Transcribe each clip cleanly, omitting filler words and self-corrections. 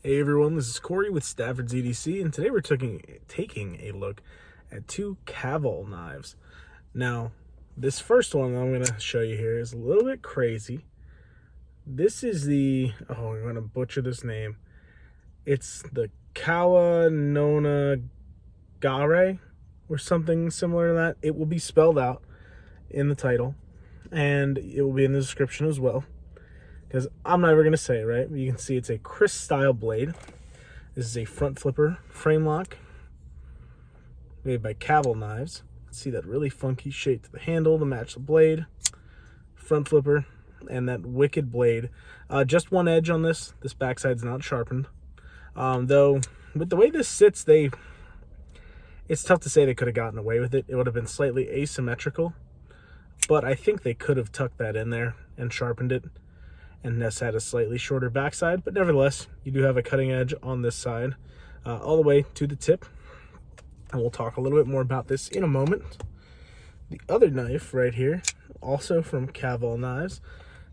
Hey everyone, this is Corey with Stafford's EDC, and today we're taking a look at two Cavol knives. Now, this first one I'm going to show you here is a little bit crazy. This is I'm going to butcher this name. It's the Kawanona Gare, or something similar to that. It will be spelled out in the title, and it will be in the description as well, because I'm never going to say it right. You can see it's a Chris style blade. This is a front flipper frame lock made by Cavol knives. See that really funky shape to the handle to match the blade. Front flipper and that wicked blade. Just one edge on this. This backside's not sharpened. Though, with the way this sits, it's tough to say they could have gotten away with it. It would have been slightly asymmetrical, but I think they could have tucked that in there and sharpened it, and this had a slightly shorter backside, but nevertheless, you do have a cutting edge on this side, all the way to the tip, and we'll talk a little bit more about this in a moment. The other knife right here, also from Cavol Knives,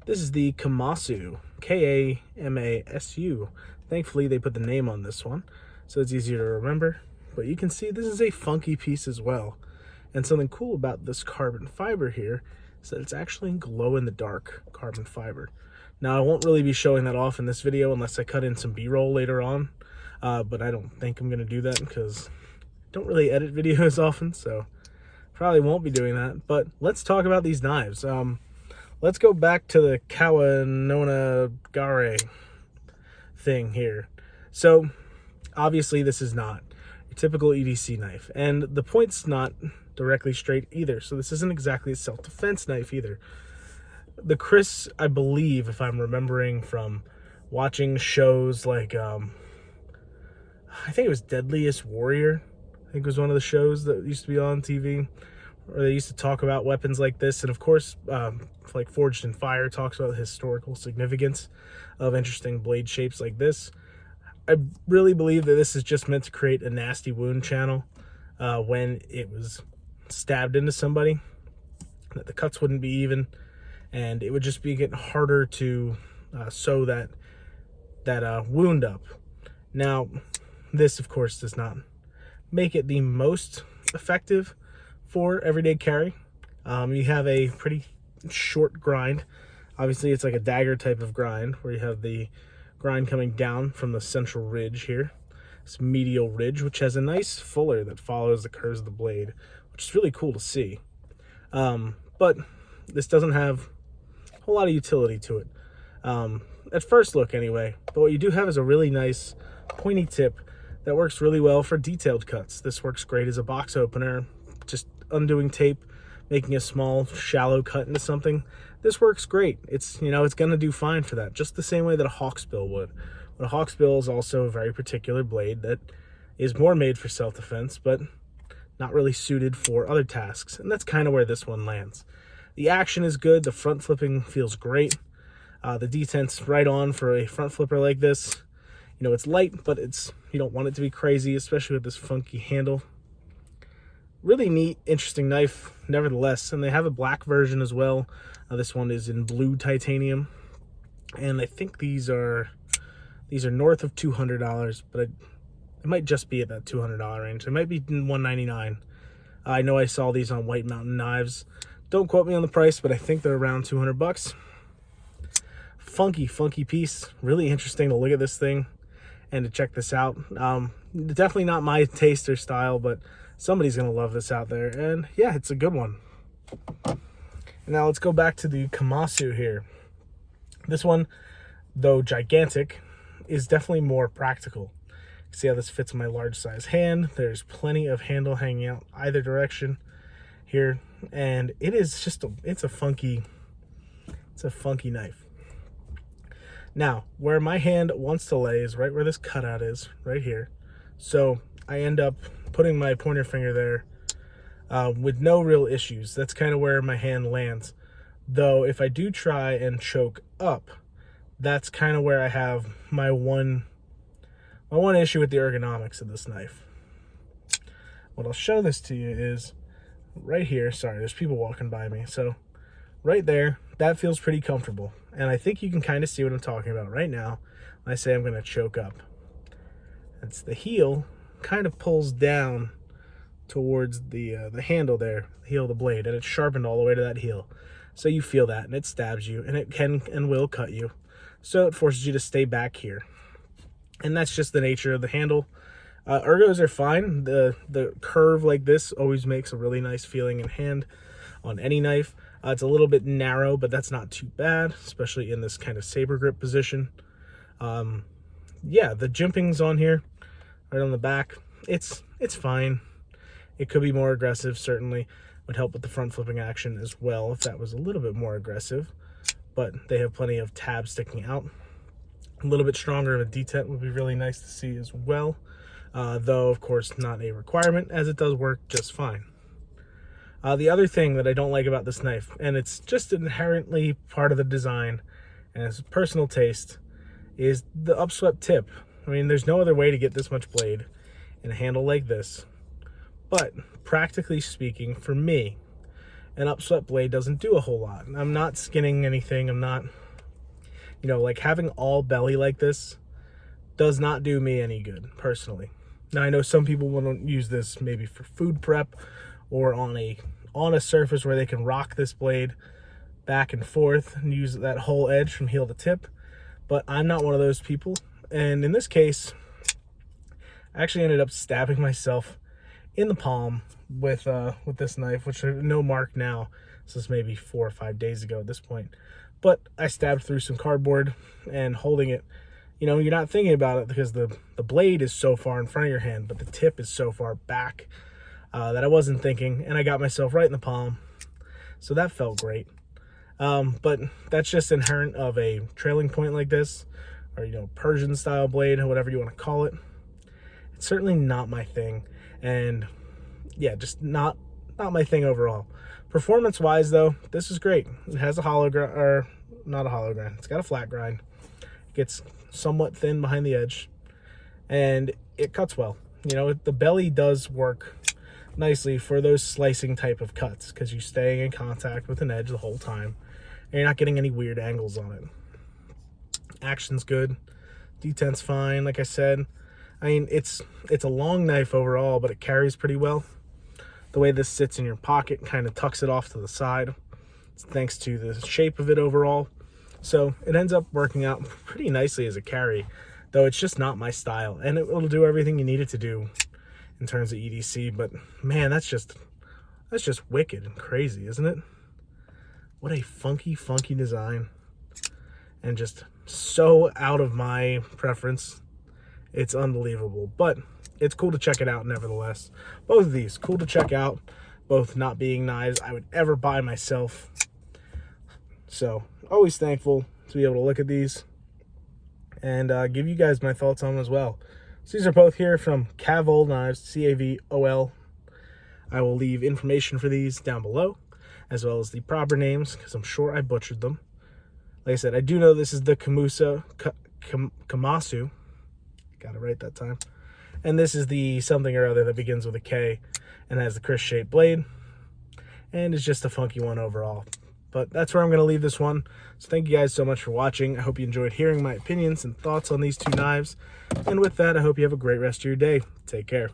this is the Kamasu, K-A-M-A-S-U. Thankfully, they put the name on this one, so it's easier to remember, but you can see this is a funky piece as well, and something cool about this carbon fiber here is that it's actually glow-in-the-dark carbon fiber. Now, I won't really be showing that off in this video unless I cut in some B-roll later on, but I don't think I'm going to do that because I don't really edit videos often, so probably won't be doing that. But let's talk about these knives. Let's go back to the Kawanona Gare thing here. So, obviously, this is not a typical EDC knife, and the point's not directly straight either, so this isn't exactly a self-defense knife either. The Chris, I believe, if I'm remembering from watching shows like, I think it was Deadliest Warrior, I think was one of the shows that used to be on TV, where they used to talk about weapons like this, and of course, like Forged in Fire talks about the historical significance of interesting blade shapes like this. I really believe that this is just meant to create a nasty wound channel when it was stabbed into somebody, that the cuts wouldn't be even, and it would just be getting harder to sew that wound up. Now, this, of course, does not make it the most effective for everyday carry. You have a pretty short grind. Obviously, it's like a dagger type of grind, where you have the grind coming down from the central ridge here. This medial ridge, which has a nice fuller that follows the curves of the blade, which is really cool to see. But this doesn't have a whole lot of utility to it, at first look anyway. But what you do have is a really nice pointy tip that works really well for detailed cuts. This works great as a box opener, just undoing tape, making a small shallow cut into something. This works great. It's gonna do fine for that, just the same way that a hawksbill would. But a hawksbill is also a very particular blade that is more made for self-defense, but not really suited for other tasks, and that's kind of where this one lands. The action is good. The front flipping feels great. The detent's right on for a front flipper like this. It's light, but you don't want it to be crazy, especially with this funky handle. Really neat, interesting knife, nevertheless. And they have a black version as well. This one is in blue titanium, and I think these are north of $200, but it might just be at that $200 range. It might be $199. I know I saw these on White Mountain Knives. Don't quote me on the price, but I think they're around 200 bucks. Funky piece. Really interesting to look at this thing and to check this out. Definitely not my taste or style, but somebody's gonna love this out there. And yeah, it's a good one. Now let's go back to the Kamasu here. This one, though gigantic, is definitely more practical. See how this fits my large size hand. There's plenty of handle hanging out either direction here, and it is just it's a funky knife. Now, where my hand wants to lay is right where this cutout is, right here. So I end up putting my pointer finger there with no real issues. That's kind of where my hand lands. Though if I do try and choke up, that's kind of where I have my one issue with the ergonomics of this knife. What I'll show this to you is right here. Sorry, there's people walking by me. So right there, that feels pretty comfortable. And I think you can kind of see what I'm talking about right now when I say I'm going to choke up. It's the heel kind of pulls down towards the handle there, the heel of the blade, and it's sharpened all the way to that heel. So you feel that, and it stabs you, and it can and will cut you. So it forces you to stay back here. And that's just the nature of the handle. Ergos are fine. The curve like this always makes a really nice feeling in hand on any knife. It's a little bit narrow, but that's not too bad, especially in this kind of saber grip position. Yeah, the jimping's on here, right on the back. It's fine. It could be more aggressive, certainly. Would help with the front flipping action as well if that was a little bit more aggressive. But they have plenty of tabs sticking out. A little bit stronger of a detent would be really nice to see as well. Though, of course, not a requirement, as it does work just fine. The other thing that I don't like about this knife, and it's just inherently part of the design, and it's personal taste, is the upswept tip. I mean, there's no other way to get this much blade in a handle like this. But, practically speaking, for me, an upswept blade doesn't do a whole lot. I'm not skinning anything. I'm not, like having all belly like this does not do me any good, personally. Now, I know some people want to use this maybe for food prep or on a surface where they can rock this blade back and forth and use that whole edge from heel to tip. But I'm not one of those people. And in this case, I actually ended up stabbing myself in the palm with this knife, which I no mark now. This is maybe 4 or 5 days ago at this point. But I stabbed through some cardboard, and holding it, you're not thinking about it because the blade is so far in front of your hand, but the tip is so far back that I wasn't thinking, and I got myself right in the palm. So that felt great. But that's just inherent of a trailing point like this, or, Persian style blade, or whatever you want to call it. It's certainly not my thing. And yeah, just not my thing overall. Performance wise though, this is great. It has a hollow grind, or not a hollow grind. It's got a flat grind. It gets somewhat thin behind the edge, and it cuts well. The belly does work nicely for those slicing type of cuts, because you're staying in contact with an edge the whole time, and you're not getting any weird angles on it. Action's good. Detent's fine, like I said. I mean, it's a long knife overall, but it carries pretty well. The way this sits in your pocket kind of tucks it off to the side, thanks to the shape of it overall. So it ends up working out pretty nicely as a carry, though it's just not my style. And it will do everything you need it to do in terms of EDC. But man, that's just wicked and crazy, isn't it? What a funky design, and just so out of my preference. It's unbelievable, but it's cool to check it out nevertheless. Both of these, cool to check out, both not being knives I would ever buy myself. So, always thankful to be able to look at these and give you guys my thoughts on them as well. So these are both here from Cavol knives, Cavol. I will leave information for these down below, as well as the proper names, because I'm sure I butchered them. Like I said, I do know this is the Kamasu. Got it right that time. And this is the something or other that begins with a K and has the crisp-shaped blade. And it's just a funky one overall. But that's where I'm going to leave this one. So thank you guys so much for watching. I hope you enjoyed hearing my opinions and thoughts on these two knives. And with that, I hope you have a great rest of your day. Take care.